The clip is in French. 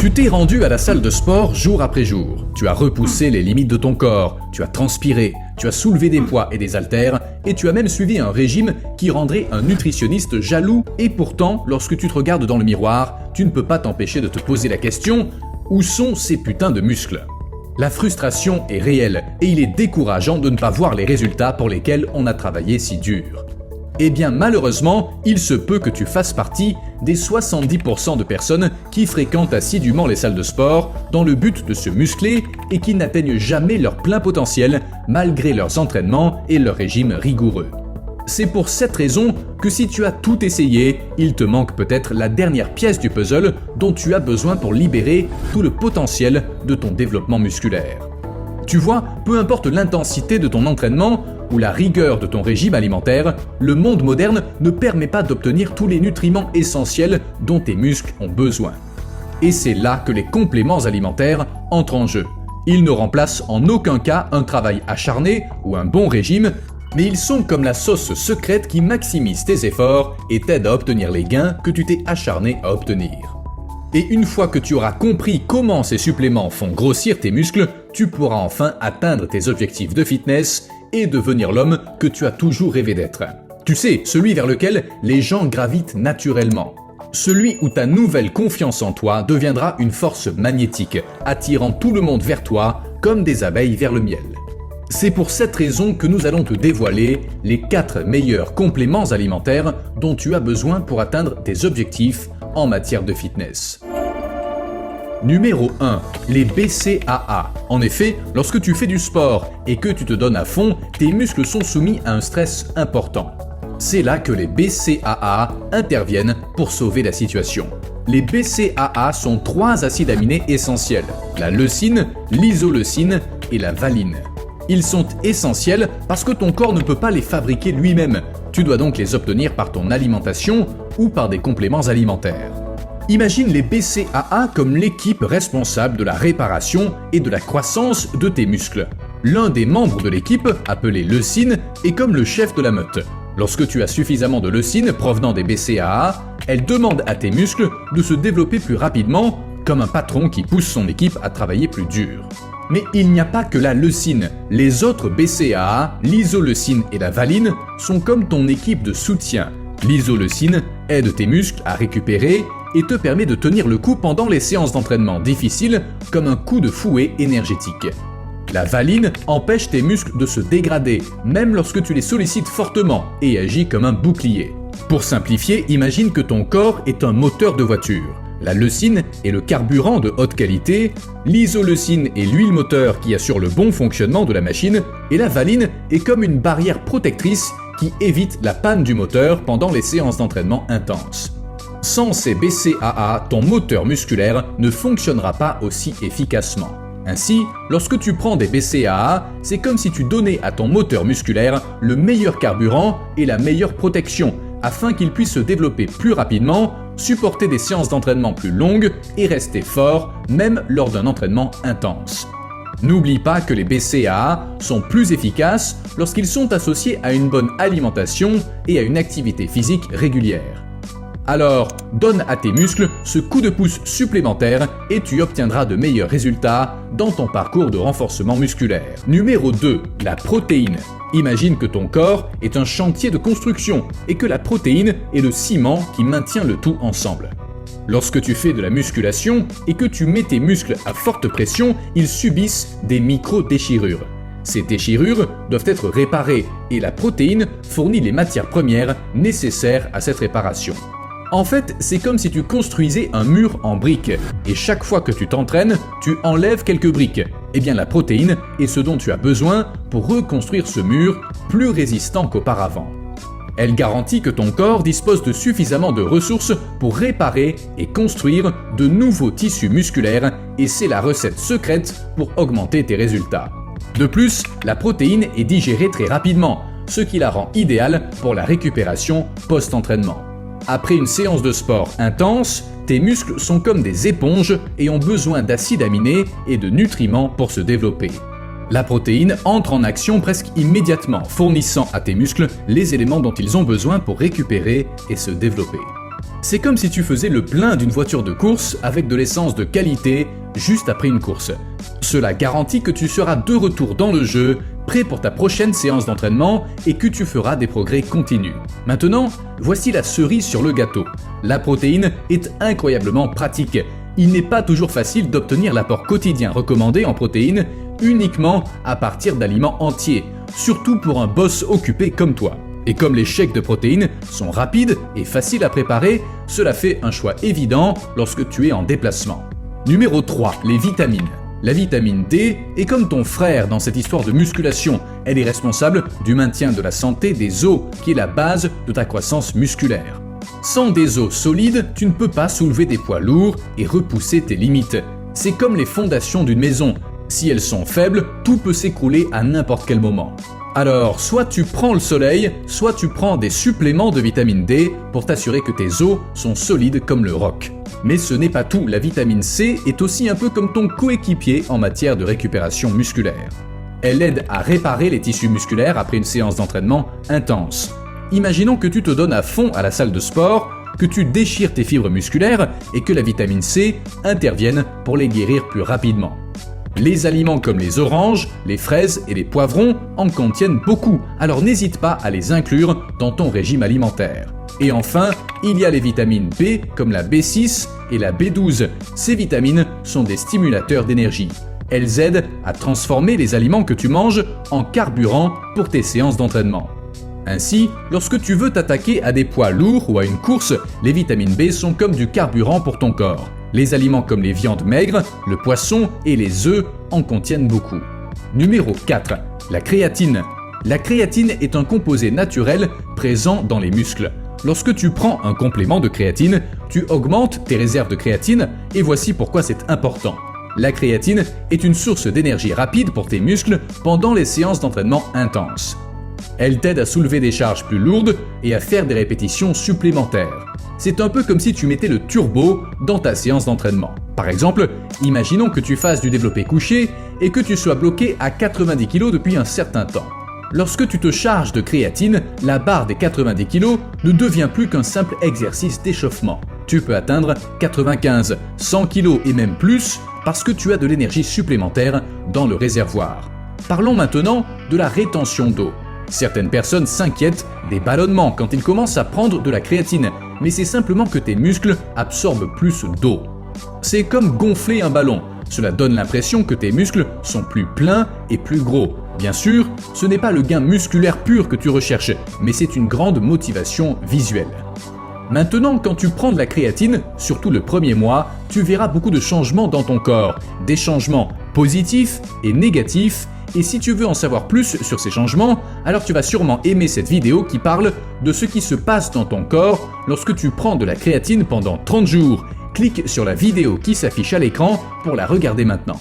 Tu t'es rendu à la salle de sport jour après jour. Tu as repoussé les limites de ton corps, tu as transpiré, tu as soulevé des poids et des haltères, et tu as même suivi un régime qui rendrait un nutritionniste jaloux. Et pourtant, lorsque tu te regardes dans le miroir, tu ne peux pas t'empêcher de te poser la question « Où sont ces putains de muscles ?» La frustration est réelle, et il est décourageant de ne pas voir les résultats pour lesquels on a travaillé si dur. Eh bien malheureusement, il se peut que tu fasses partie des 70% de personnes qui fréquentent assidûment les salles de sport dans le but de se muscler et qui n'atteignent jamais leur plein potentiel malgré leurs entraînements et leur régime rigoureux. C'est pour cette raison que si tu as tout essayé, il te manque peut-être la dernière pièce du puzzle dont tu as besoin pour libérer tout le potentiel de ton développement musculaire. Tu vois, peu importe l'intensité de ton entraînement ou la rigueur de ton régime alimentaire, le monde moderne ne permet pas d'obtenir tous les nutriments essentiels dont tes muscles ont besoin. Et c'est là que les compléments alimentaires entrent en jeu. Ils ne remplacent en aucun cas un travail acharné ou un bon régime, mais ils sont comme la sauce secrète qui maximise tes efforts et t'aide à obtenir les gains que tu t'es acharné à obtenir. Et une fois que tu auras compris comment ces suppléments font grossir tes muscles, tu pourras enfin atteindre tes objectifs de fitness et devenir l'homme que tu as toujours rêvé d'être. Tu sais, celui vers lequel les gens gravitent naturellement. Celui où ta nouvelle confiance en toi deviendra une force magnétique, attirant tout le monde vers toi comme des abeilles vers le miel. C'est pour cette raison que nous allons te dévoiler les 4 meilleurs compléments alimentaires dont tu as besoin pour atteindre tes objectifs en matière de fitness. Numéro 1. Les BCAA. En effet, lorsque tu fais du sport et que tu te donnes à fond, tes muscles sont soumis à un stress important. C'est là que les BCAA interviennent pour sauver la situation. Les BCAA sont 3 acides aminés essentiels, la leucine, l'isoleucine et la valine. Ils sont essentiels parce que ton corps ne peut pas les fabriquer lui-même. Tu dois donc les obtenir par ton alimentation ou par des compléments alimentaires. Imagine les BCAA comme l'équipe responsable de la réparation et de la croissance de tes muscles. L'un des membres de l'équipe, appelé leucine, est comme le chef de la meute. Lorsque tu as suffisamment de leucine provenant des BCAA, elle demande à tes muscles de se développer plus rapidement, comme un patron qui pousse son équipe à travailler plus dur. Mais il n'y a pas que la leucine. Les autres BCAA, l'isoleucine et la valine, sont comme ton équipe de soutien. L'isoleucine aide tes muscles à récupérer et te permet de tenir le coup pendant les séances d'entraînement difficiles comme un coup de fouet énergétique. La valine empêche tes muscles de se dégrader, même lorsque tu les sollicites fortement, et agit comme un bouclier. Pour simplifier, imagine que ton corps est un moteur de voiture. La leucine est le carburant de haute qualité, l'isoleucine est l'huile moteur qui assure le bon fonctionnement de la machine, et la valine est comme une barrière protectrice qui évite la panne du moteur pendant les séances d'entraînement intenses. Sans ces BCAA, ton moteur musculaire ne fonctionnera pas aussi efficacement. Ainsi, lorsque tu prends des BCAA, c'est comme si tu donnais à ton moteur musculaire le meilleur carburant et la meilleure protection, afin qu'il puisse se développer plus rapidement, supporter des séances d'entraînement plus longues et rester fort, même lors d'un entraînement intense. N'oublie pas que les BCAA sont plus efficaces lorsqu'ils sont associés à une bonne alimentation et à une activité physique régulière. Alors, donne à tes muscles ce coup de pouce supplémentaire et tu obtiendras de meilleurs résultats dans ton parcours de renforcement musculaire. Numéro 2. La protéine. Imagine que ton corps est un chantier de construction et que la protéine est le ciment qui maintient le tout ensemble. Lorsque tu fais de la musculation et que tu mets tes muscles à forte pression, ils subissent des micro-déchirures. Ces déchirures doivent être réparées et la protéine fournit les matières premières nécessaires à cette réparation. En fait, c'est comme si tu construisais un mur en briques, et chaque fois que tu t'entraînes, tu enlèves quelques briques. Eh bien la protéine est ce dont tu as besoin pour reconstruire ce mur plus résistant qu'auparavant. Elle garantit que ton corps dispose de suffisamment de ressources pour réparer et construire de nouveaux tissus musculaires, et c'est la recette secrète pour augmenter tes résultats. De plus, la protéine est digérée très rapidement, ce qui la rend idéale pour la récupération post-entraînement. Après une séance de sport intense, tes muscles sont comme des éponges et ont besoin d'acides aminés et de nutriments pour se développer. La protéine entre en action presque immédiatement, fournissant à tes muscles les éléments dont ils ont besoin pour récupérer et se développer. C'est comme si tu faisais le plein d'une voiture de course avec de l'essence de qualité juste après une course. Cela garantit que tu seras de retour dans le jeu, prêt pour ta prochaine séance d'entraînement et que tu feras des progrès continus. Maintenant, voici la cerise sur le gâteau. La protéine est incroyablement pratique. Il n'est pas toujours facile d'obtenir l'apport quotidien recommandé en protéines uniquement à partir d'aliments entiers, surtout pour un boss occupé comme toi. Et comme les shakes de protéines sont rapides et faciles à préparer, cela fait un choix évident lorsque tu es en déplacement. Numéro 3, les vitamines. La vitamine D est comme ton frère dans cette histoire de musculation. Elle est responsable du maintien de la santé des os, qui est la base de ta croissance musculaire. Sans des os solides, tu ne peux pas soulever des poids lourds et repousser tes limites. C'est comme les fondations d'une maison. Si elles sont faibles, tout peut s'écrouler à n'importe quel moment. Alors, soit tu prends le soleil, soit tu prends des suppléments de vitamine D pour t'assurer que tes os sont solides comme le roc. Mais ce n'est pas tout, la vitamine C est aussi un peu comme ton coéquipier en matière de récupération musculaire. Elle aide à réparer les tissus musculaires après une séance d'entraînement intense. Imaginons que tu te donnes à fond à la salle de sport, que tu déchires tes fibres musculaires et que la vitamine C intervienne pour les guérir plus rapidement. Les aliments comme les oranges, les fraises et les poivrons en contiennent beaucoup, alors n'hésite pas à les inclure dans ton régime alimentaire. Et enfin, il y a les vitamines B comme la B6 et la B12. Ces vitamines sont des stimulateurs d'énergie. Elles aident à transformer les aliments que tu manges en carburant pour tes séances d'entraînement. Ainsi, lorsque tu veux t'attaquer à des poids lourds ou à une course, les vitamines B sont comme du carburant pour ton corps. Les aliments comme les viandes maigres, le poisson et les œufs en contiennent beaucoup. Numéro 4. La créatine. La créatine est un composé naturel présent dans les muscles. Lorsque tu prends un complément de créatine, tu augmentes tes réserves de créatine et voici pourquoi c'est important. La créatine est une source d'énergie rapide pour tes muscles pendant les séances d'entraînement intenses. Elle t'aide à soulever des charges plus lourdes et à faire des répétitions supplémentaires. C'est un peu comme si tu mettais le turbo dans ta séance d'entraînement. Par exemple, imaginons que tu fasses du développé couché et que tu sois bloqué à 90 kg depuis un certain temps. Lorsque tu te charges de créatine, la barre des 90 kg ne devient plus qu'un simple exercice d'échauffement. Tu peux atteindre 95, 100 kg et même plus parce que tu as de l'énergie supplémentaire dans le réservoir. Parlons maintenant de la rétention d'eau. Certaines personnes s'inquiètent des ballonnements quand ils commencent à prendre de la créatine, mais c'est simplement que tes muscles absorbent plus d'eau. C'est comme gonfler un ballon. Cela donne l'impression que tes muscles sont plus pleins et plus gros. Bien sûr, ce n'est pas le gain musculaire pur que tu recherches, mais c'est une grande motivation visuelle. Maintenant, quand tu prends de la créatine, surtout le premier mois, tu verras beaucoup de changements dans ton corps, des changements positifs et négatifs. Et si tu veux en savoir plus sur ces changements, alors tu vas sûrement aimer cette vidéo qui parle de ce qui se passe dans ton corps lorsque tu prends de la créatine pendant 30 jours. Clique sur la vidéo qui s'affiche à l'écran pour la regarder maintenant.